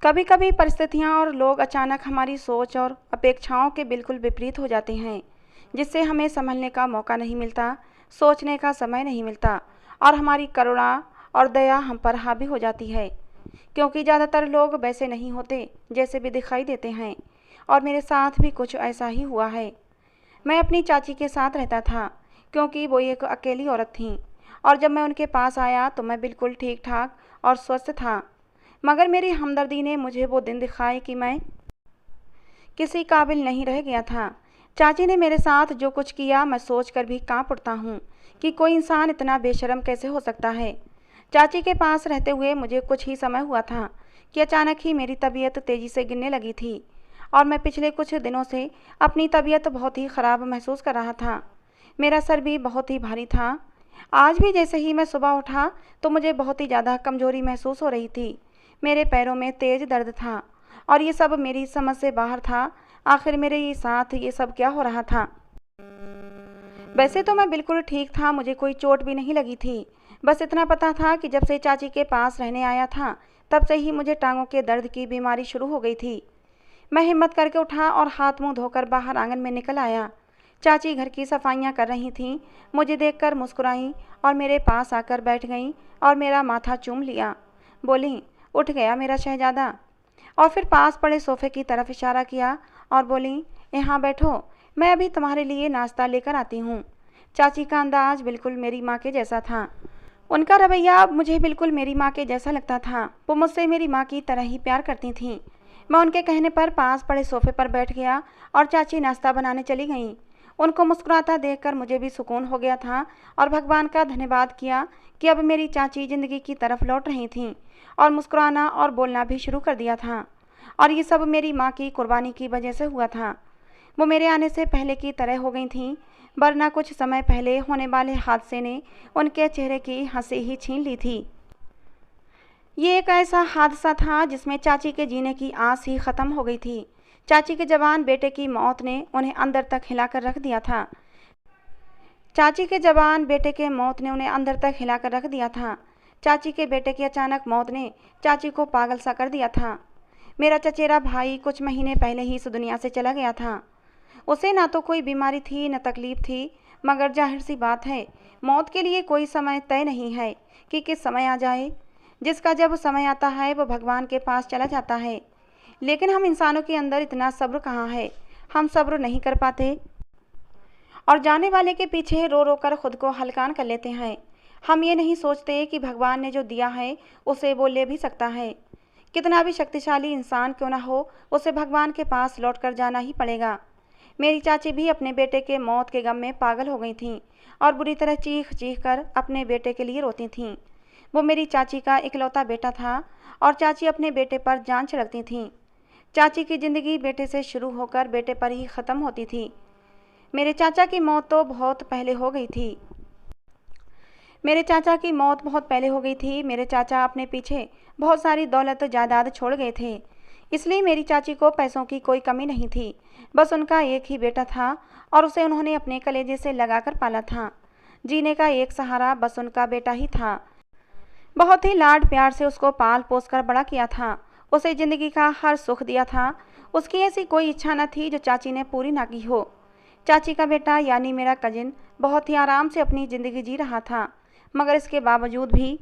कभी कभी परिस्थितियाँ और लोग अचानक हमारी सोच और अपेक्षाओं के बिल्कुल विपरीत हो जाते हैं, जिससे हमें संभलने का मौका नहीं मिलता, सोचने का समय नहीं मिलता और हमारी करुणा और दया हम पर हावी हो जाती है। क्योंकि ज़्यादातर लोग वैसे नहीं होते जैसे भी दिखाई देते हैं, और मेरे साथ भी कुछ ऐसा ही हुआ है। मैं अपनी चाची के साथ रहता था, क्योंकि वो एक अकेली औरत थीं, और जब मैं उनके पास आया तो मैं बिल्कुल ठीक ठाक और स्वस्थ था। मगर मेरी हमदर्दी ने मुझे वो दिन दिखाए कि मैं किसी काबिल नहीं रह गया था। चाची ने मेरे साथ जो कुछ किया, मैं सोच कर भी कांप उठता हूँ कि कोई इंसान इतना बेशर्म कैसे हो सकता है। चाची के पास रहते हुए मुझे कुछ ही समय हुआ था कि अचानक ही मेरी तबीयत तेज़ी से गिरने लगी थी, और मैं पिछले कुछ दिनों से अपनी तबीयत बहुत ही ख़राब महसूस कर रहा था। मेरा सर भी बहुत ही भारी था। आज भी जैसे ही मैं सुबह उठा तो मुझे बहुत ही ज़्यादा कमज़ोरी महसूस हो रही थी। मेरे पैरों में तेज़ दर्द था, और ये सब मेरी समझ से बाहर था। आखिर मेरे साथ ये सब क्या हो रहा था? वैसे तो मैं बिल्कुल ठीक था, मुझे कोई चोट भी नहीं लगी थी। बस इतना पता था कि जब से चाची के पास रहने आया था, तब से ही मुझे टांगों के दर्द की बीमारी शुरू हो गई थी। मैं हिम्मत करके उठा और हाथ मुंह धोकर बाहर आंगन में निकल आया। चाची घर की सफाइयाँ कर रही थीं। मुझे देखकर मुस्कुराईं और मेरे पास आकर बैठ गईं और मेरा माथा चूम लिया। बोलीं, उठ गया मेरा शहजादा। और फिर पास पड़े सोफे की तरफ इशारा किया और बोलीं, यहाँ बैठो, मैं अभी तुम्हारे लिए नाश्ता लेकर आती हूँ। चाची का अंदाज बिल्कुल मेरी माँ के जैसा था। उनका रवैया अब मुझे बिल्कुल मेरी माँ के जैसा लगता था। वो मुझसे मेरी माँ की तरह ही प्यार करती थीं। मैं उनके कहने पर पास पड़े सोफे पर बैठ गया और चाची नाश्ता बनाने चली गईं। उनको मुस्कुराता देखकर मुझे भी सुकून हो गया था, और भगवान का धन्यवाद किया कि अब मेरी चाची ज़िंदगी की तरफ लौट रही थीं और मुस्कुराना और बोलना भी शुरू कर दिया था। और ये सब मेरी माँ की कुर्बानी की वजह से हुआ था। वो मेरे आने से पहले की तरह हो गई थीं, वरना कुछ समय पहले होने वाले हादसे ने उनके चेहरे की हंसी ही छीन ली थी। ये एक ऐसा हादसा था जिसमें चाची के जीने की आस ही ख़त्म हो गई थी। चाची के जवान बेटे की मौत ने उन्हें अंदर तक हिलाकर रख दिया था। चाची के जवान बेटे के मौत ने उन्हें अंदर तक हिलाकर रख दिया था। चाची के बेटे की अचानक मौत ने चाची को पागल सा कर दिया था। मेरा चचेरा भाई कुछ महीने पहले ही इस दुनिया से चला गया था। उसे ना तो कोई बीमारी थी न तकलीफ थी, मगर जाहिर सी बात है, मौत के लिए कोई समय तय नहीं है कि किस समय आ जाए। जिसका जब समय आता है वो भगवान के पास चला जाता है। लेकिन हम इंसानों के अंदर इतना सब्र कहाँ है, हम सब्र नहीं कर पाते और जाने वाले के पीछे रो रो कर खुद को हलकान कर लेते हैं। हम ये नहीं सोचते कि भगवान ने जो दिया है उसे वो ले भी सकता है। कितना भी शक्तिशाली इंसान क्यों ना हो, उसे भगवान के पास लौट कर जाना ही पड़ेगा। मेरी चाची भी अपने बेटे के मौत के गम में पागल हो गई थीं और बुरी तरह चीख चीख कर अपने बेटे के लिए रोती थीं। वो मेरी चाची का इकलौता बेटा था और चाची अपने बेटे पर जान छिड़कती थीं। चाची की ज़िंदगी बेटे से शुरू होकर बेटे पर ही ख़त्म होती थी। मेरे चाचा की मौत तो बहुत पहले हो गई थी। मेरे चाचा की मौत बहुत पहले हो गई थी। मेरे चाचा अपने पीछे बहुत सारी दौलत जायदाद छोड़ गए थे, इसलिए मेरी चाची को पैसों की कोई कमी नहीं थी। बस उनका एक ही बेटा था और उसे उन्होंने अपने कलेजे से लगाकर पाला था। जीने का एक सहारा बस उनका बेटा ही था। बहुत ही लाड प्यार से उसको पाल पोस कर बड़ा किया था। उसे ज़िंदगी का हर सुख दिया था। उसकी ऐसी कोई इच्छा न थी जो चाची ने पूरी ना की हो। चाची का बेटा यानी मेरा कजिन बहुत ही आराम से अपनी ज़िंदगी जी रहा था, मगर इसके बावजूद भी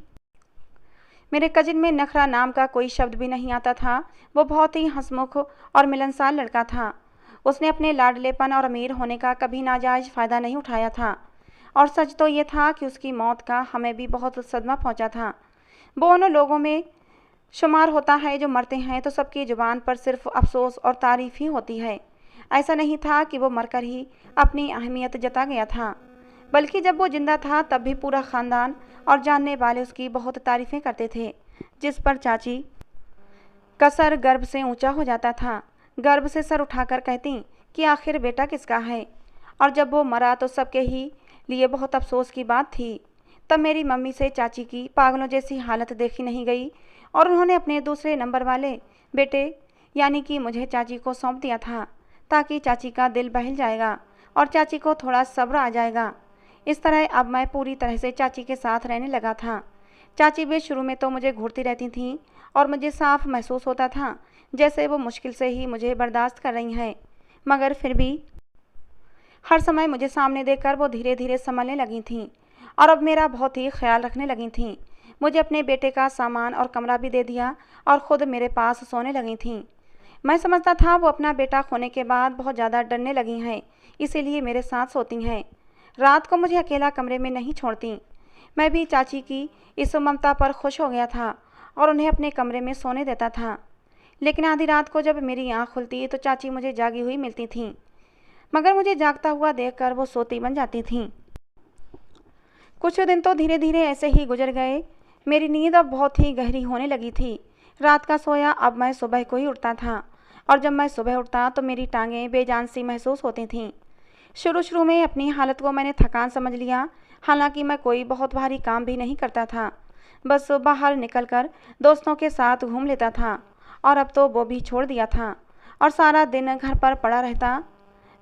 मेरे कजिन में नखरा नाम का कोई शब्द भी नहीं आता था। वो बहुत ही हंसमुख और मिलनसार लड़का था। उसने अपने लाडलेपन और अमीर होने का कभी नाजायज़ फ़ायदा नहीं उठाया था, और सच तो ये था कि उसकी मौत का हमें भी बहुत सदमा पहुंचा था। वो उन लोगों में शुमार होता है जो मरते हैं तो सबकी ज़ुबान पर सिर्फ अफसोस और तारीफ़ ही होती है। ऐसा नहीं था कि वो मरकर ही अपनी अहमियत जता गया था, बल्कि जब वो जिंदा था तब भी पूरा ख़ानदान और जानने वाले उसकी बहुत तारीफ़ें करते थे, जिस पर चाची का सर गर्व से ऊंचा हो जाता था। गर्व से सर उठाकर कहती कि आखिर बेटा किसका है। और जब वो मरा तो सबके ही लिए बहुत अफसोस की बात थी। तब मेरी मम्मी से चाची की पागलों जैसी हालत देखी नहीं गई और उन्होंने अपने दूसरे नंबर वाले बेटे यानी कि मुझे चाची को सौंप दिया था, ताकि चाची का दिल बहल जाएगा और चाची को थोड़ा सब्र आ जाएगा। इस तरह अब मैं पूरी तरह से चाची के साथ रहने लगा था। चाची भी शुरू में तो मुझे घूरती रहती थीं और मुझे साफ महसूस होता था जैसे वो मुश्किल से ही मुझे बर्दाश्त कर रही हैं, मगर फिर भी हर समय मुझे सामने देखकर वो धीरे धीरे संभलने लगी थीं और अब मेरा बहुत ही ख्याल रखने लगी थीं। मुझे अपने बेटे का सामान और कमरा भी दे दिया और ख़ुद मेरे पास सोने लगी थीं। मैं समझता था वो अपना बेटा खोने के बाद बहुत ज़्यादा डरने लगी हैं, इसीलिए मेरे साथ सोती हैं। रात को मुझे अकेला कमरे में नहीं छोड़ती। मैं भी चाची की इस ममता पर खुश हो गया था और उन्हें अपने कमरे में सोने देता था। लेकिन आधी रात को जब मेरी आँख खुलती तो चाची मुझे जागी हुई मिलती थीं, मगर मुझे जागता हुआ देखकर वो सोती बन जाती थीं। कुछ दिन तो धीरे धीरे ऐसे ही गुजर गए। मेरी नींद अब बहुत ही गहरी होने लगी थी। रात का सोया अब मैं सुबह को ही उठता था और जब मैं सुबह उठता तो मेरी टांगें बेजान सी महसूस होती थीं। शुरू शुरू में अपनी हालत को मैंने थकान समझ लिया, हालांकि मैं कोई बहुत भारी काम भी नहीं करता था, बस बाहर निकलकर दोस्तों के साथ घूम लेता था और अब तो वो भी छोड़ दिया था और सारा दिन घर पर पड़ा रहता।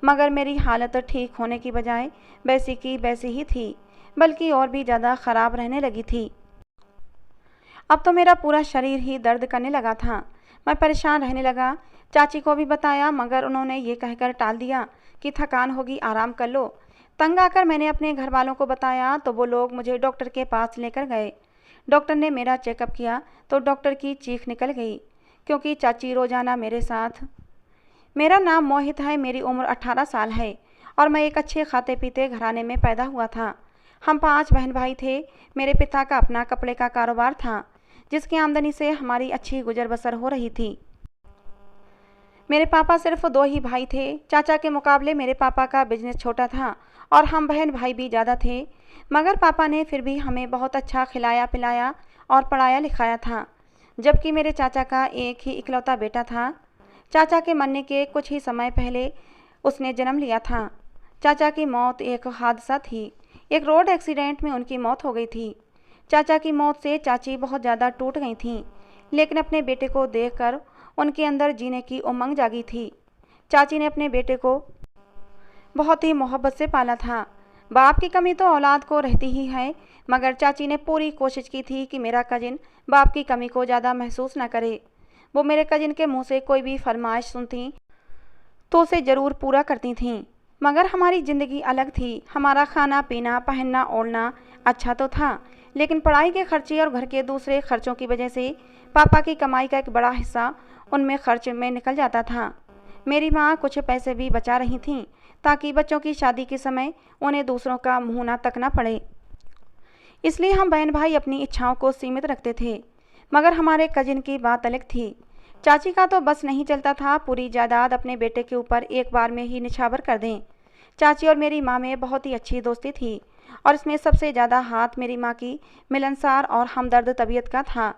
मगर मेरी हालत ठीक होने की बजाय वैसी की वैसी ही थी, बल्कि और भी ज़्यादा ख़राब रहने लगी थी। अब तो मेरा पूरा शरीर ही दर्द करने लगा था। मैं परेशान रहने लगा। चाची को भी बताया, मगर उन्होंने ये कहकर टाल दिया कि थकान होगी, आराम कर लो। तंग आकर मैंने अपने घर वालों को बताया तो वो लोग मुझे डॉक्टर के पास लेकर गए। डॉक्टर ने मेरा चेकअप किया तो डॉक्टर की चीख निकल गई, क्योंकि चाची रोज़ाना मेरे साथ। मेरा नाम मोहित है, मेरी उम्र 18 साल है और मैं एक अच्छे खाते पीते घराने में पैदा हुआ था। हम 5 बहन भाई थे। मेरे पिता का अपना कपड़े का कारोबार था, जिसकी आमदनी से हमारी अच्छी गुजर बसर हो रही थी। मेरे पापा सिर्फ 2 ही भाई थे। चाचा के मुकाबले मेरे पापा का बिजनेस छोटा था और हम बहन भाई भी ज़्यादा थे, मगर पापा ने फिर भी हमें बहुत अच्छा खिलाया पिलाया और पढ़ाया लिखाया था। जबकि मेरे चाचा का एक ही इकलौता बेटा था। चाचा के मरने के कुछ ही समय पहले उसने जन्म लिया था। चाचा की मौत एक हादसा थी। एक रोड एक्सीडेंट में उनकी मौत हो गई थी। चाचा की मौत से चाची बहुत ज़्यादा टूट गई थीं, लेकिन अपने बेटे को देखकर उनके अंदर जीने की उमंग जागी थी। चाची ने अपने बेटे को बहुत ही मोहब्बत से पाला था। बाप की कमी तो औलाद को रहती ही है, मगर चाची ने पूरी कोशिश की थी कि मेरा कजिन बाप की कमी को ज़्यादा महसूस न करे। वो मेरे कजिन के मुंह से कोई भी फरमाइश सुनती तो उसे ज़रूर पूरा करती थीं। मगर हमारी ज़िंदगी अलग थी। हमारा खाना पीना पहनना ओढ़ना अच्छा तो था, लेकिन पढ़ाई के खर्चे और घर के दूसरे खर्चों की वजह से पापा की कमाई का एक बड़ा हिस्सा उनमें खर्च में निकल जाता था। मेरी माँ कुछ पैसे भी बचा रही थीं ताकि बच्चों की शादी के समय उन्हें दूसरों का मुँह ना तकना पड़े। इसलिए हम बहन भाई अपनी इच्छाओं को सीमित रखते थे, मगर हमारे कजिन की बात अलग थी। चाची का तो बस नहीं चलता था पूरी जायदाद अपने बेटे के ऊपर एक बार में ही निछावर कर दें। चाची और मेरी माँ में बहुत ही अच्छी दोस्ती थी और इसमें सबसे ज़्यादा हाथ मेरी माँ की मिलनसार और हमदर्द तबीयत का था,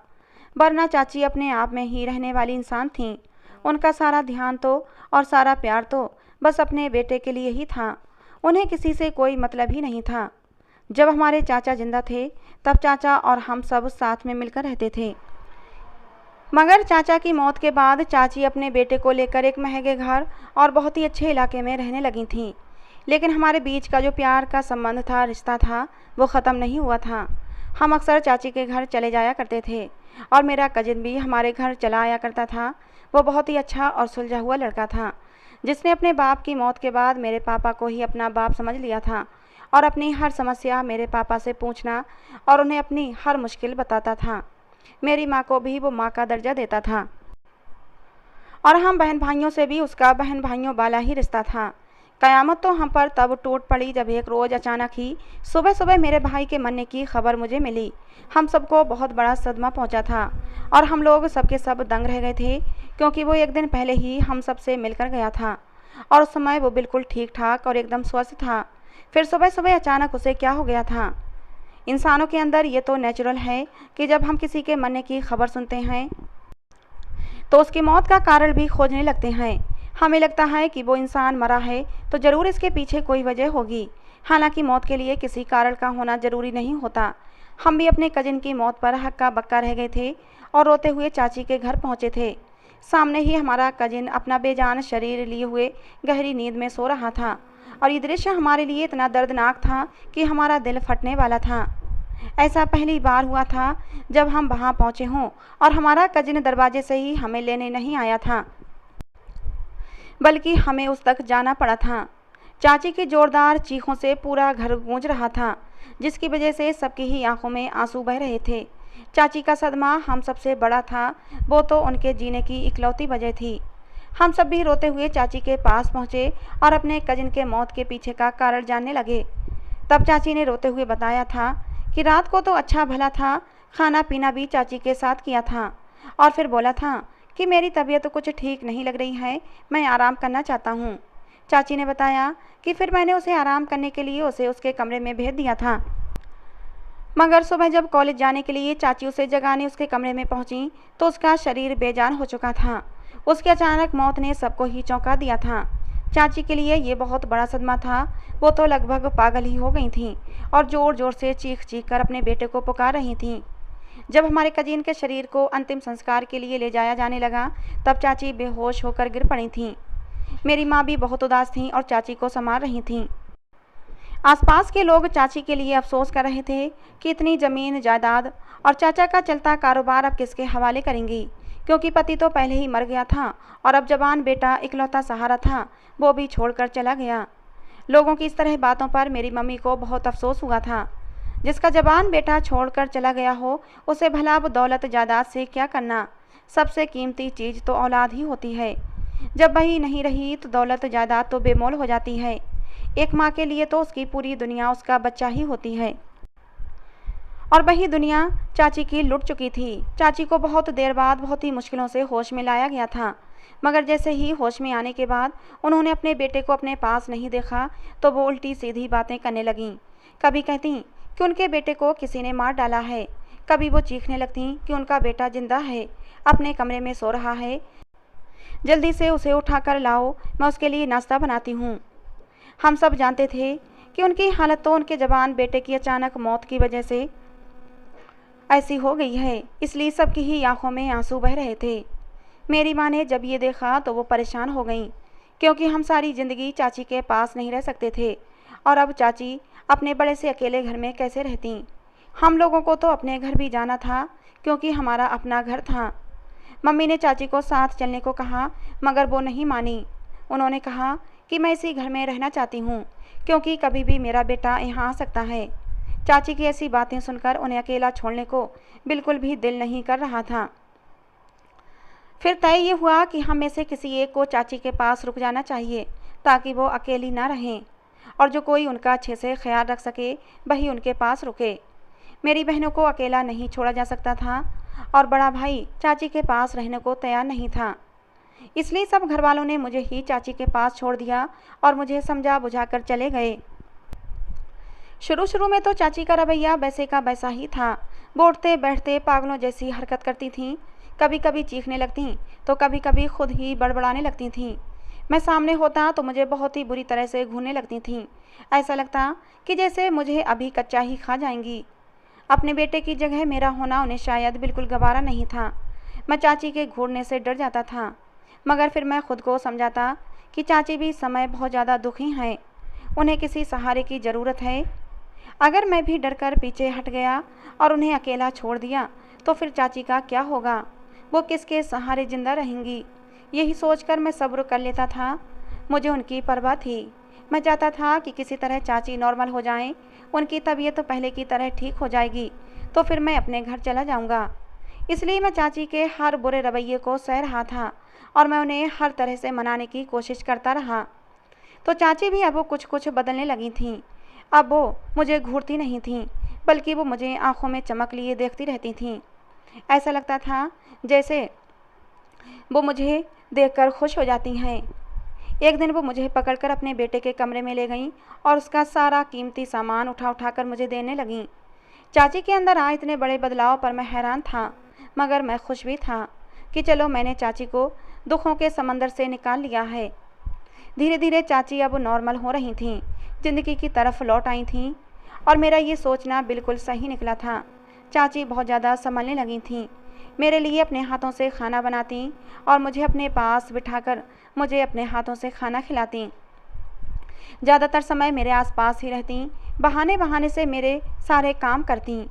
वरना चाची अपने आप में ही रहने वाली इंसान थीं। उनका सारा ध्यान तो और सारा प्यार तो बस अपने बेटे के लिए ही था। उन्हें किसी से कोई मतलब ही नहीं था। जब हमारे चाचा जिंदा थे तब चाचा और हम सब साथ में मिलकर रहते थे, मगर चाचा की मौत के बाद चाची अपने बेटे को लेकर एक महंगे घर और बहुत ही अच्छे इलाके में रहने लगी थीं। लेकिन हमारे बीच का जो प्यार का संबंध था, रिश्ता था, वो ख़त्म नहीं हुआ था। हम अक्सर चाची के घर चले जाया करते थे और मेरा कजिन भी हमारे घर चला आया करता था। वो बहुत ही अच्छा और सुलझा हुआ लड़का था, जिसने अपने बाप की मौत के बाद मेरे पापा को ही अपना बाप समझ लिया था और अपनी हर समस्या मेरे पापा से पूछना और उन्हें अपनी हर मुश्किल बताता था। मेरी माँ को भी वो माँ का दर्जा देता था और हम बहन भाइयों से भी उसका बहन भाइयों वाला ही रिश्ता था। क़यामत तो हम पर तब टूट पड़ी जब एक रोज़ अचानक ही सुबह सुबह मेरे भाई के मरने की खबर मुझे मिली। हम सबको बहुत बड़ा सदमा पहुंचा था और हम लोग सबके सब दंग रह गए थे, क्योंकि वो एक दिन पहले ही हम सब से मिलकर गया था और उस समय वो बिल्कुल ठीक ठाक और एकदम स्वस्थ था। फिर सुबह सुबह अचानक उसे क्या हो गया था। इंसानों के अंदर ये तो नेचुरल है कि जब हम किसी के मरने की खबर सुनते हैं तो उसकी मौत का कारण भी खोजने लगते हैं। हमें लगता है कि वो इंसान मरा है तो ज़रूर इसके पीछे कोई वजह होगी, हालांकि मौत के लिए किसी कारण का होना ज़रूरी नहीं होता। हम भी अपने कजिन की मौत पर हक्का बक्का रह गए थे और रोते हुए चाची के घर पहुँचे थे। सामने ही हमारा कजिन अपना बेजान शरीर लिए हुए गहरी नींद में सो रहा था और ये दृश्य हमारे लिए इतना दर्दनाक था कि हमारा दिल फटने वाला था। ऐसा पहली बार हुआ था जब हम वहाँ पहुँचे हों और हमारा कजिन दरवाजे से ही हमें लेने नहीं आया था, बल्कि हमें उस तक जाना पड़ा था। चाची की जोरदार चीखों से पूरा घर गूंज रहा था, जिसकी वजह से सबकी ही आंखों में आंसू बह रहे थे। चाची का सदमा हम सबसे बड़ा था, वो तो उनके जीने की इकलौती वजह थी। हम सब भी रोते हुए चाची के पास पहुँचे और अपने कजिन के मौत के पीछे का कारण जानने लगे। तब चाची ने रोते हुए बताया था कि रात को तो अच्छा भला था, खाना पीना भी चाची के साथ किया था, और फिर बोला था कि मेरी तबीयत कुछ ठीक नहीं लग रही है, मैं आराम करना चाहता हूँ। चाची ने बताया कि फिर मैंने उसे आराम करने के लिए उसे उसके कमरे में भेज दिया था, मगर सुबह जब कॉलेज जाने के लिए चाची उसे जगाने उसके कमरे में पहुंची तो उसका शरीर बेजान हो चुका था। उसकी अचानक मौत ने सबको ही चौंका दिया था। चाची के लिए ये बहुत बड़ा सदमा था। वो तो लगभग पागल ही हो गई थीं और ज़ोर ज़ोर से चीख चीख कर अपने बेटे को पुकार रही थीं। जब हमारे कजीन के शरीर को अंतिम संस्कार के लिए ले जाया जाने लगा, तब चाची बेहोश होकर गिर पड़ी थीं। मेरी माँ भी बहुत उदास थीं और चाची को संभाल रही थीं। आसपास के लोग चाची के लिए अफसोस कर रहे थे कि इतनी ज़मीन जायदाद और चाचा का चलता कारोबार अब किसके हवाले करेंगी, क्योंकि पति तो पहले ही मर गया था और अब जवान बेटा इकलौता सहारा था, वो भी छोड़कर चला गया। लोगों की इस तरह बातों पर मेरी मम्मी को बहुत अफसोस हुआ था। जिसका जवान बेटा छोड़कर चला गया हो, उसे भला अब दौलत जायदाद से क्या करना। सबसे कीमती चीज़ तो औलाद ही होती है। जब वही नहीं रही तो दौलत जायदाद तो बेमोल हो जाती है। एक माँ के लिए तो उसकी पूरी दुनिया उसका बच्चा ही होती है, और वही दुनिया चाची की लुट चुकी थी। चाची को बहुत देर बाद बहुत ही मुश्किलों से होश में लाया गया था, मगर जैसे ही होश में आने के बाद उन्होंने अपने बेटे को अपने पास नहीं देखा तो वो उल्टी सीधी बातें करने लगीं। कभी कहती कि उनके बेटे को किसी ने मार डाला है, कभी वो चीखने लगती कि उनका बेटा जिंदा है, अपने कमरे में सो रहा है, जल्दी से उसे उठाकर लाओ, मैं उसके लिए नाश्ता बनाती हूँ। हम सब जानते थे कि उनकी हालत तो उनके जवान बेटे की अचानक मौत की वजह से ऐसी हो गई है, इसलिए सबकी ही आंखों में आंसू बह रहे थे। मेरी माँ ने जब ये देखा तो वो परेशान हो गई, क्योंकि हम सारी ज़िंदगी चाची के पास नहीं रह सकते थे और अब चाची अपने बड़े से अकेले घर में कैसे रहती। हम लोगों को तो अपने घर भी जाना था, क्योंकि हमारा अपना घर था। मम्मी ने चाची को साथ चलने को कहा, मगर वो नहीं मानी। उन्होंने कहा कि मैं इसी घर में रहना चाहती हूँ, क्योंकि कभी भी मेरा बेटा यहाँ आ सकता है। चाची की ऐसी बातें सुनकर उन्हें अकेला छोड़ने को बिल्कुल भी दिल नहीं कर रहा था। फिर तय ये हुआ कि हम में से किसी एक को चाची के पास रुक जाना चाहिए, ताकि वो अकेली ना रहें, और जो कोई उनका अच्छे से ख्याल रख सके वही उनके पास रुके। मेरी बहनों को अकेला नहीं छोड़ा जा सकता था और बड़ा भाई चाची के पास रहने को तैयार नहीं था, इसलिए सब घर वालों ने मुझे ही चाची के पास छोड़ दिया और मुझे समझा बुझा कर चले गए। शुरू शुरू में तो चाची का रवैया वैसे का वैसा ही था। वो उठते बैठते पागलों जैसी हरकत करती थीं, कभी कभी चीखने लगतीं तो कभी कभी खुद ही बड़बड़ाने लगती थीं। मैं सामने होता तो मुझे बहुत ही बुरी तरह से घूरने लगती थीं। ऐसा लगता कि जैसे मुझे अभी कच्चा ही खा जाएंगी। अपने बेटे की जगह मेरा होना उन्हें शायद बिल्कुल गवारा नहीं था। मैं चाची के घूरने से डर जाता था, मगर फिर मैं खुद को समझाता कि चाची भी इस समय बहुत ज़्यादा दुखी हैं, उन्हें किसी सहारे की ज़रूरत है। अगर मैं भी डरकर पीछे हट गया और उन्हें अकेला छोड़ दिया तो फिर चाची का क्या होगा, वो किसके सहारे जिंदा रहेंगी। यही सोचकर मैं सब्र कर लेता था। मुझे उनकी परवाह थी। मैं चाहता था कि किसी तरह चाची नॉर्मल हो जाएं, उनकी तबीयत तो पहले की तरह ठीक हो जाएगी तो फिर मैं अपने घर चला जाऊंगा। इसलिए मैं चाची के हर बुरे रवैये को सह रहा था और मैं उन्हें हर तरह से मनाने की कोशिश करता रहा। तो चाची भी अब वो कुछ बदलने लगी थीं। अब वो मुझे घूरती नहीं थीं, बल्कि वो मुझे आंखों में चमक लिए देखती रहती थीं। ऐसा लगता था जैसे वो मुझे देखकर खुश हो जाती हैं। एक दिन वो मुझे पकड़कर अपने बेटे के कमरे में ले गईं और उसका सारा कीमती सामान उठा कर मुझे देने लगीं। चाची के अंदर आए इतने बड़े बदलाव पर मैं हैरान था, मगर मैं खुश भी था कि चलो मैंने चाची को दुखों के समंदर से निकाल लिया है। धीरे धीरे चाची अब नॉर्मल हो रही थीं, ज़िंदगी की तरफ लौट आई थीं, और मेरा ये सोचना बिल्कुल सही निकला था। चाची बहुत ज़्यादा संभलने लगी थीं, मेरे लिए अपने हाथों से खाना बनाती और मुझे अपने पास बिठाकर मुझे अपने हाथों से खाना खिलाती। ज़्यादातर समय मेरे आसपास ही रहती, बहाने बहाने से मेरे सारे काम करतीं।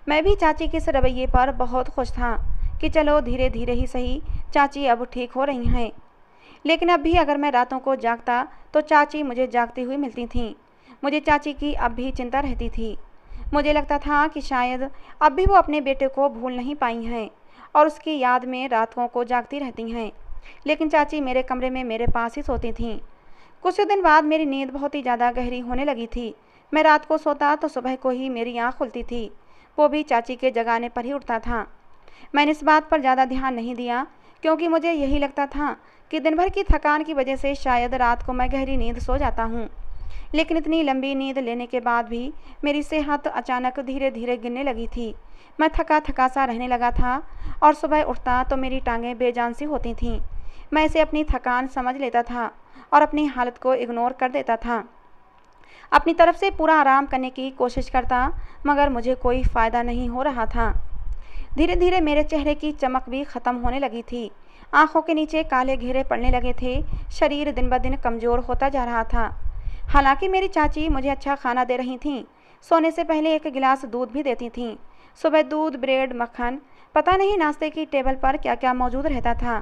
मैं भी चाची के इस रवैये पर बहुत खुश था कि चलो धीरे धीरे ही सही, चाची अब ठीक हो रही हैं। लेकिन अब भी अगर मैं रातों को जागता तो चाची मुझे जागती हुई मिलती थीं। मुझे चाची की अब भी चिंता रहती थी। मुझे लगता था कि शायद अब भी वो अपने बेटे को भूल नहीं पाई हैं और उसकी याद में रातों को जागती रहती हैं। लेकिन चाची मेरे कमरे में मेरे पास ही सोती थीं। कुछ दिन बाद मेरी नींद बहुत ही ज़्यादा गहरी होने लगी थी। मैं रात को सोता तो सुबह को ही मेरी आँख खुलती थी, वो भी चाची के जगाने पर ही उठता था। मैंने इस बात पर ज़्यादा ध्यान नहीं दिया क्योंकि मुझे यही लगता था कि दिन भर की थकान की वजह से शायद रात को मैं गहरी नींद सो जाता हूँ। लेकिन इतनी लंबी नींद लेने के बाद भी मेरी सेहत अचानक धीरे धीरे गिरने लगी थी। मैं थका थका सा रहने लगा था और सुबह उठता तो मेरी टांगें बेजान सी होती थीं। मैं इसे अपनी थकान समझ लेता था और अपनी हालत को इग्नोर कर देता था। अपनी तरफ से पूरा आराम करने की कोशिश करता, मगर मुझे कोई फ़ायदा नहीं हो रहा था। धीरे धीरे मेरे चेहरे की चमक भी ख़त्म होने लगी थी। आंखों के नीचे काले घेरे पड़ने लगे थे। शरीर दिन ब दिन कमज़ोर होता जा रहा था। हालांकि मेरी चाची मुझे अच्छा खाना दे रही थीं। सोने से पहले एक गिलास दूध भी देती थीं। सुबह दूध, ब्रेड, मक्खन, पता नहीं नाश्ते की टेबल पर क्या क्या मौजूद रहता था।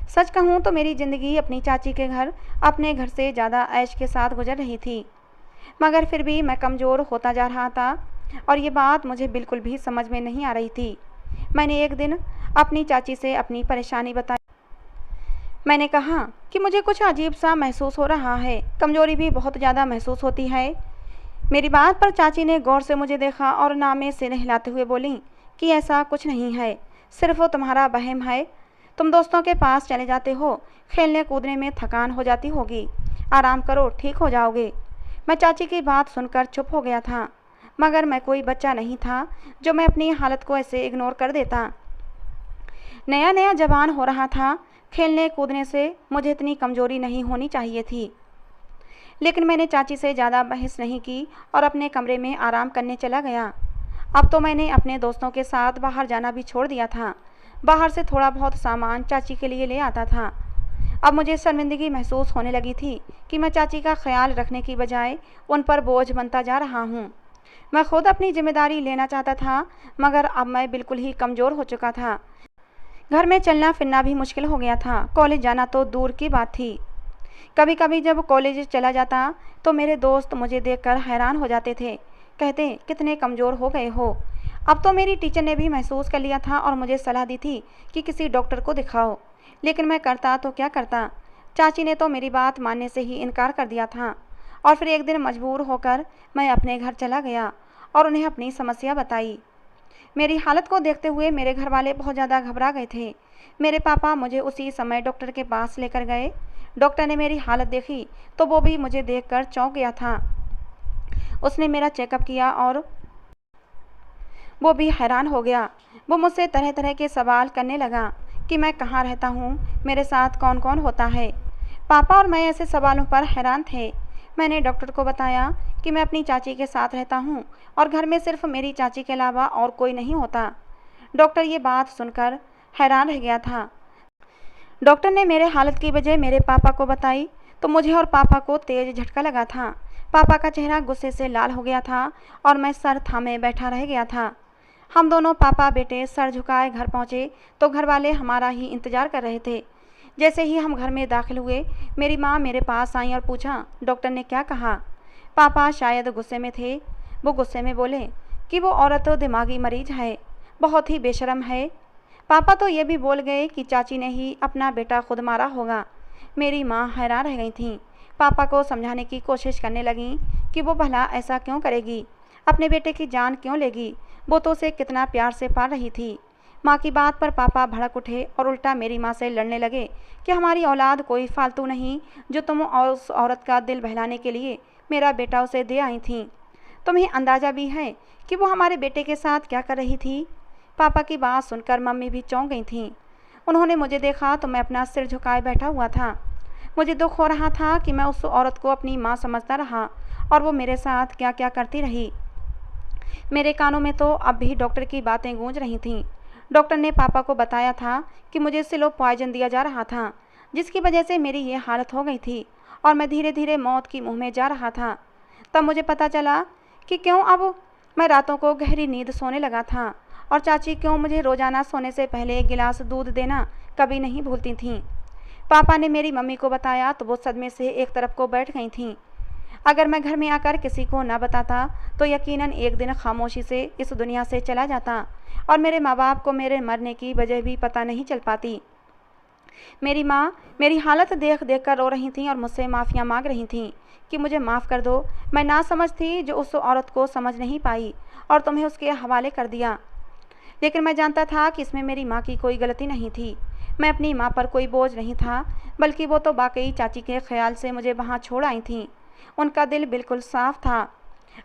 सच कहूँ तो मेरी ज़िंदगी अपनी चाची के घर, अपने घर से ज़्यादा ऐश के साथ गुजर रही थी। मगर फिर भी मैं कमज़ोर होता जा रहा था और ये बात मुझे बिल्कुल भी समझ में नहीं आ रही थी। मैंने एक दिन अपनी चाची से अपनी परेशानी बताई। मैंने कहा कि मुझे कुछ अजीब सा महसूस हो रहा है, कमज़ोरी भी बहुत ज़्यादा महसूस होती है। मेरी बात पर चाची ने गौर से मुझे देखा और नाम में सिर हिलाते हुए बोली कि ऐसा कुछ नहीं है, सिर्फ वो तुम्हारा वहम है। तुम दोस्तों के पास चले जाते हो, खेलने कूदने में थकान हो जाती होगी, आराम करो, ठीक हो जाओगे। मैं चाची की बात सुनकर चुप हो गया था, मगर मैं कोई बच्चा नहीं था जो मैं अपनी हालत को ऐसे इग्नोर कर देता। नया नया जवान हो रहा था, खेलने कूदने से मुझे इतनी कमज़ोरी नहीं होनी चाहिए थी। लेकिन मैंने चाची से ज़्यादा बहस नहीं की और अपने कमरे में आराम करने चला गया। अब तो मैंने अपने दोस्तों के साथ बाहर जाना भी छोड़ दिया था। बाहर से थोड़ा बहुत सामान चाची के लिए ले आता था। अब मुझे शर्मिंदगी महसूस होने लगी थी कि मैं चाची का ख्याल रखने की बजाय उन पर बोझ बनता जा रहा हूँ। मैं खुद अपनी जिम्मेदारी लेना चाहता था, मगर अब मैं बिल्कुल ही कमज़ोर हो चुका था। घर में चलना फिरना भी मुश्किल हो गया था, कॉलेज जाना तो दूर की बात थी। कभी कभी जब कॉलेज चला जाता तो मेरे दोस्त मुझे देखकर हैरान हो जाते थे, कहते कितने कमज़ोर हो गए हो। अब तो मेरी टीचर ने भी महसूस कर लिया था और मुझे सलाह दी थी कि किसी डॉक्टर को दिखाओ। लेकिन मैं करता तो क्या करता, चाची ने तो मेरी बात मानने से ही इनकार कर दिया था। और फिर एक दिन मजबूर होकर मैं अपने घर चला गया और उन्हें अपनी समस्या बताई। मेरी हालत को देखते हुए मेरे घर वाले बहुत ज़्यादा घबरा गए थे। मेरे पापा मुझे उसी समय डॉक्टर के पास लेकर गए। डॉक्टर ने मेरी हालत देखी तो वो भी मुझे देखकर चौंक गया था। उसने मेरा चेकअप किया और वो भी हैरान हो गया। वो मुझसे तरह तरह के सवाल करने लगा कि मैं कहाँ रहता हूँ, मेरे साथ कौन कौन होता है। पापा और मैं ऐसे सवालों पर हैरान थे। मैंने डॉक्टर को बताया कि मैं अपनी चाची के साथ रहता हूँ और घर में सिर्फ मेरी चाची के अलावा और कोई नहीं होता। डॉक्टर ये बात सुनकर हैरान रह गया था। डॉक्टर ने मेरे हालत की वजह मेरे पापा को बताई तो मुझे और पापा को तेज झटका लगा था। पापा का चेहरा गुस्से से लाल हो गया था और मैं सर थामे बैठा रह गया था। हम दोनों पापा बेटे सर झुकाए घर पहुँचे तो घर वाले हमारा ही इंतज़ार कर रहे थे। जैसे ही हम घर में दाखिल हुए, मेरी माँ मेरे पास आई और पूछा डॉक्टर ने क्या कहा। पापा शायद गुस्से में थे। वो गुस्से में बोले कि वो औरत तो दिमागी मरीज है, बहुत ही बेशर्म है। पापा तो ये भी बोल गए कि चाची ने ही अपना बेटा खुद मारा होगा। मेरी माँ हैरान रह गई थी। पापा को समझाने की कोशिश करने लगी कि वो भला ऐसा क्यों करेगी, अपने बेटे की जान क्यों लेगी, वो तो उसे कितना प्यार से पाल रही थी। माँ की बात पर पापा भड़क उठे और उल्टा मेरी माँ से लड़ने लगे कि हमारी औलाद कोई फालतू नहीं जो तुम और उस औरत का दिल बहलाने के लिए मेरा बेटा उसे दे आई थी। तुम्हें अंदाज़ा भी है कि वो हमारे बेटे के साथ क्या कर रही थी। पापा की बात सुनकर मम्मी भी चौंक गई थीं। उन्होंने मुझे देखा तो मैं अपना सिर झुकाए बैठा हुआ था। मुझे दुख हो रहा था कि मैं उस औरत को अपनी माँ समझता रहा और वो मेरे साथ क्या क्या करती रही। मेरे कानों में तो अब भी डॉक्टर की बातें गूंज रही थीं। डॉक्टर ने पापा को बताया था कि मुझे स्लो पॉइजन दिया जा रहा था, जिसकी वजह से मेरी ये हालत हो गई थी और मैं धीरे धीरे मौत की मुँह में जा रहा था। तब मुझे पता चला कि क्यों अब मैं रातों को गहरी नींद सोने लगा था और चाची क्यों मुझे रोजाना सोने से पहले एक गिलास दूध देना कभी नहीं भूलती थीं। पापा ने मेरी मम्मी को बताया तो वो सदमे से एक तरफ को बैठ गई थीं। अगर मैं घर में आकर किसी को ना बताता तो यकीनन एक दिन खामोशी से इस दुनिया से चला जाता और मेरे माँ बाप को मेरे मरने की वजह भी पता नहीं चल पाती। मेरी माँ मेरी हालत देख देख कर रो रही थीं और मुझसे माफ़ियाँ मांग रही थीं कि मुझे माफ़ कर दो। मैं ना समझ थी जो उस औरत को समझ नहीं पाई और तुम्हें उसके हवाले कर दिया। लेकिन मैं जानता था कि इसमें मेरी माँ की कोई गलती नहीं थी। मैं अपनी माँ पर कोई बोझ नहीं था, बल्कि वो तो वाकई चाची के ख्याल से मुझे वहाँ छोड़ आई थीं। उनका दिल बिल्कुल साफ था।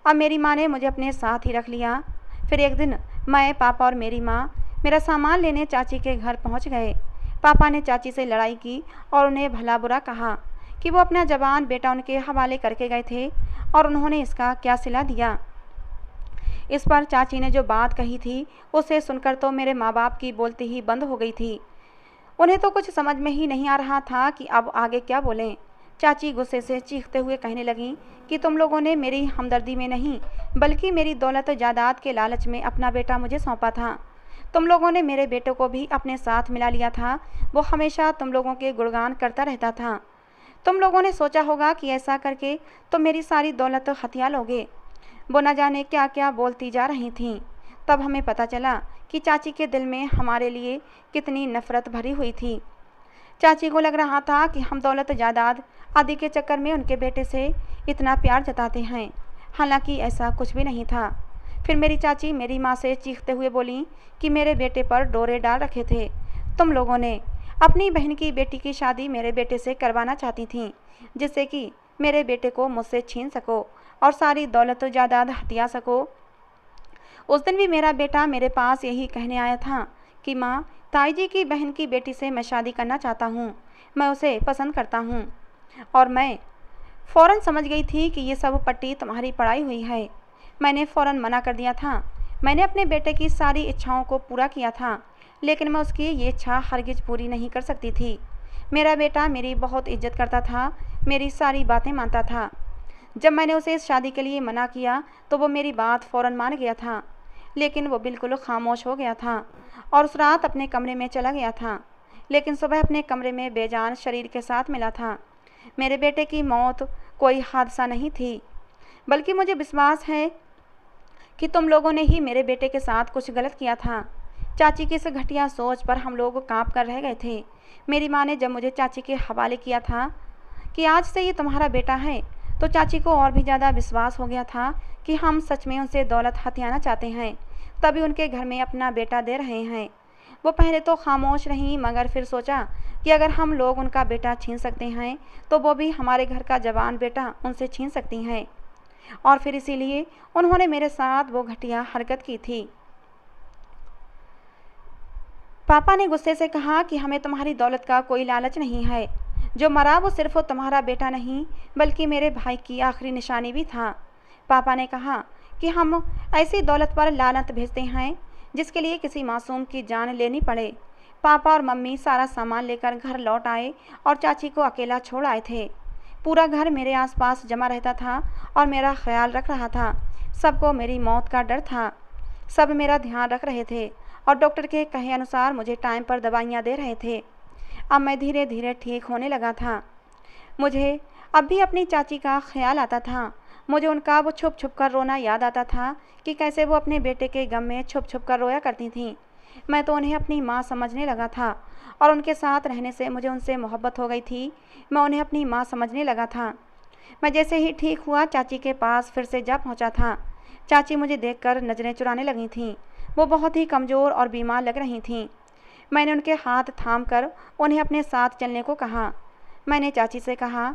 अब मेरी माँ ने मुझे अपने साथ ही रख लिया। फिर एक दिन मैं, पापा और मेरी माँ मेरा सामान लेने चाची के घर पहुँच गए। पापा ने चाची से लड़ाई की और उन्हें भला बुरा कहा कि वो अपना जवान बेटा उनके हवाले करके गए थे और उन्होंने इसका क्या सिला दिया। इस पर चाची ने जो बात कही थी उसे सुनकर तो मेरे माँ बाप की बोलती ही बंद हो गई थी। उन्हें तो कुछ समझ में ही नहीं आ रहा था कि अब आगे क्या बोलें। चाची गुस्से से चीखते हुए कहने लगीं कि तुम लोगों ने मेरी हमदर्दी में नहीं बल्कि मेरी दौलत जायदाद के लालच में अपना बेटा मुझे सौंपा था। तुम लोगों ने मेरे बेटे को भी अपने साथ मिला लिया था। वो हमेशा तुम लोगों के गुणगान करता रहता था। तुम लोगों ने सोचा होगा कि ऐसा करके तुम मेरी सारी दौलत हथिया लोगे। वो न जाने क्या क्या बोलती जा रही थीं। तब हमें पता चला कि चाची के दिल में हमारे लिए कितनी नफरत भरी हुई थी। चाची को लग रहा था कि हम दौलत जायदाद आदि के चक्कर में उनके बेटे से इतना प्यार जताते हैं, हालांकि ऐसा कुछ भी नहीं था। फिर मेरी चाची मेरी माँ से चीखते हुए बोली कि मेरे बेटे पर डोरे डाल रखे थे। तुम लोगों ने अपनी बहन की बेटी की शादी मेरे बेटे से करवाना चाहती थीं, जिससे कि मेरे बेटे को मुझसे छीन सको और सारी दौलत जायदाद हथिया सको। उस दिन भी मेरा बेटा मेरे पास यही कहने आया था कि माँ, ताई जी की बहन की बेटी से मैं शादी करना चाहता हूँ, मैं उसे पसंद करता हूँ। और मैं फ़ौरन समझ गई थी कि ये सब पट्टी तुम्हारी पढ़ाई हुई है। मैंने फ़ौरन मना कर दिया था। मैंने अपने बेटे की सारी इच्छाओं को पूरा किया था, लेकिन मैं उसकी ये इच्छा हरगिज पूरी नहीं कर सकती थी। मेरा बेटा मेरी बहुत इज्जत करता था, मेरी सारी बातें मानता था। जब मैंने उसे इस शादी के लिए मना किया तो वो मेरी बात फ़ौरन मान गया था, लेकिन वो बिल्कुल खामोश हो गया था और उस रात अपने कमरे में चला गया था। लेकिन सुबह अपने कमरे में बेजान शरीर के साथ मिला था। मेरे बेटे की मौत कोई हादसा नहीं थी, बल्कि मुझे विश्वास है कि तुम लोगों ने ही मेरे बेटे के साथ कुछ गलत किया था। चाची की इस घटिया सोच पर हम लोग कांप कर रह गए थे। मेरी माँ ने जब मुझे चाची के हवाले किया था कि आज से ये तुम्हारा बेटा है, तो चाची को और भी ज़्यादा विश्वास हो गया था कि हम सच में उनसे दौलत हथियाना चाहते हैं, तभी उनके घर में अपना बेटा दे रहे हैं। वो पहले तो खामोश रहीं, मगर फिर सोचा कि अगर हम लोग उनका बेटा छीन सकते हैं तो वो भी हमारे घर का जवान बेटा उनसे छीन सकती हैं, और फिर इसीलिए उन्होंने मेरे साथ वो घटिया हरकत की थी। पापा ने गुस्से से कहा कि हमें तुम्हारी दौलत का कोई लालच नहीं है। जो मरा वो सिर्फ तुम्हारा बेटा नहीं बल्कि मेरे भाई की आखिरी निशानी भी था। पापा ने कहा कि हम ऐसी दौलत पर लानत भेजते हैं जिसके लिए किसी मासूम की जान लेनी पड़े। पापा और मम्मी सारा सामान लेकर घर लौट आए और चाची को अकेला छोड़ आए थे। पूरा घर मेरे आसपास जमा रहता था और मेरा ख्याल रख रहा था। सबको मेरी मौत का डर था। सब मेरा ध्यान रख रहे थे और डॉक्टर के कहे अनुसार मुझे टाइम पर दवाइयाँ दे रहे थे। अब मैं धीरे धीरे ठीक होने लगा था। मुझे अब भी अपनी चाची का ख्याल आता था। मुझे उनका वो छुप छुप कर रोना याद आता था कि कैसे वो अपने बेटे के गम में छुप छुप कर रोया करती थीं। मैं तो उन्हें अपनी माँ समझने लगा था और उनके साथ रहने से मुझे उनसे मोहब्बत हो गई थी। मैं उन्हें अपनी माँ समझने लगा था। मैं जैसे ही ठीक हुआ चाची के पास फिर से जा पहुँचा था। चाची मुझे देखकर नज़रें चुराने लगी थीं। वो बहुत ही कमज़ोर और बीमार लग रही थीं। मैंने उनके हाथ थाम कर उन्हें अपने साथ चलने को कहा। मैंने चाची से कहा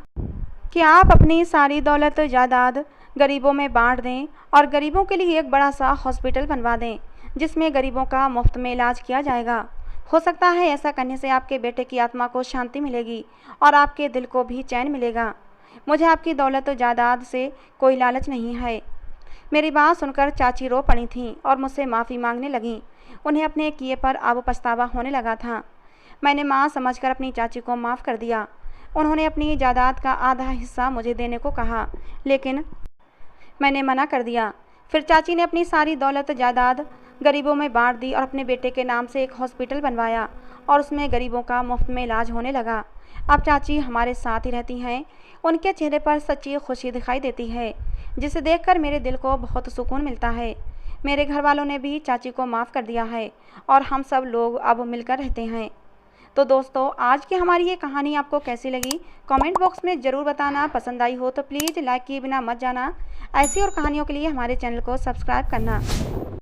कि आप अपनी सारी दौलत जायदाद गरीबों में बांट दें और गरीबों के लिए एक बड़ा सा हॉस्पिटल बनवा दें जिसमें गरीबों का मुफ्त में इलाज किया जाएगा। हो सकता है ऐसा करने से आपके बेटे की आत्मा को शांति मिलेगी और आपके दिल को भी चैन मिलेगा। मुझे आपकी दौलत जायदाद से कोई लालच नहीं है। मेरी बात सुनकर चाची रो पड़ी थीं और मुझसे माफ़ी मांगने लगीं। उन्हें अपने किए पर अब पछतावा होने लगा था। मैंने माँ समझकर अपनी चाची को माफ़ कर दिया। उन्होंने अपनी जायदाद का आधा हिस्सा मुझे देने को कहा, लेकिन मैंने मना कर दिया। फिर चाची ने अपनी सारी दौलत जायदाद गरीबों में बांट दी और अपने बेटे के नाम से एक हॉस्पिटल बनवाया और उसमें गरीबों का मुफ्त में इलाज होने लगा। अब चाची हमारे साथ ही रहती हैं। उनके चेहरे पर सच्ची खुशी दिखाई देती है, जिसे देखकर मेरे दिल को बहुत सुकून मिलता है। मेरे घर वालों ने भी चाची को माफ़ कर दिया है और हम सब लोग अब मिलकर रहते हैं। तो दोस्तों, आज की हमारी ये कहानी आपको कैसी लगी कमेंट बॉक्स में ज़रूर बताना। पसंद आई हो तो प्लीज़ लाइक किए बिना मत जाना। ऐसी और कहानियों के लिए हमारे चैनल को सब्सक्राइब करना।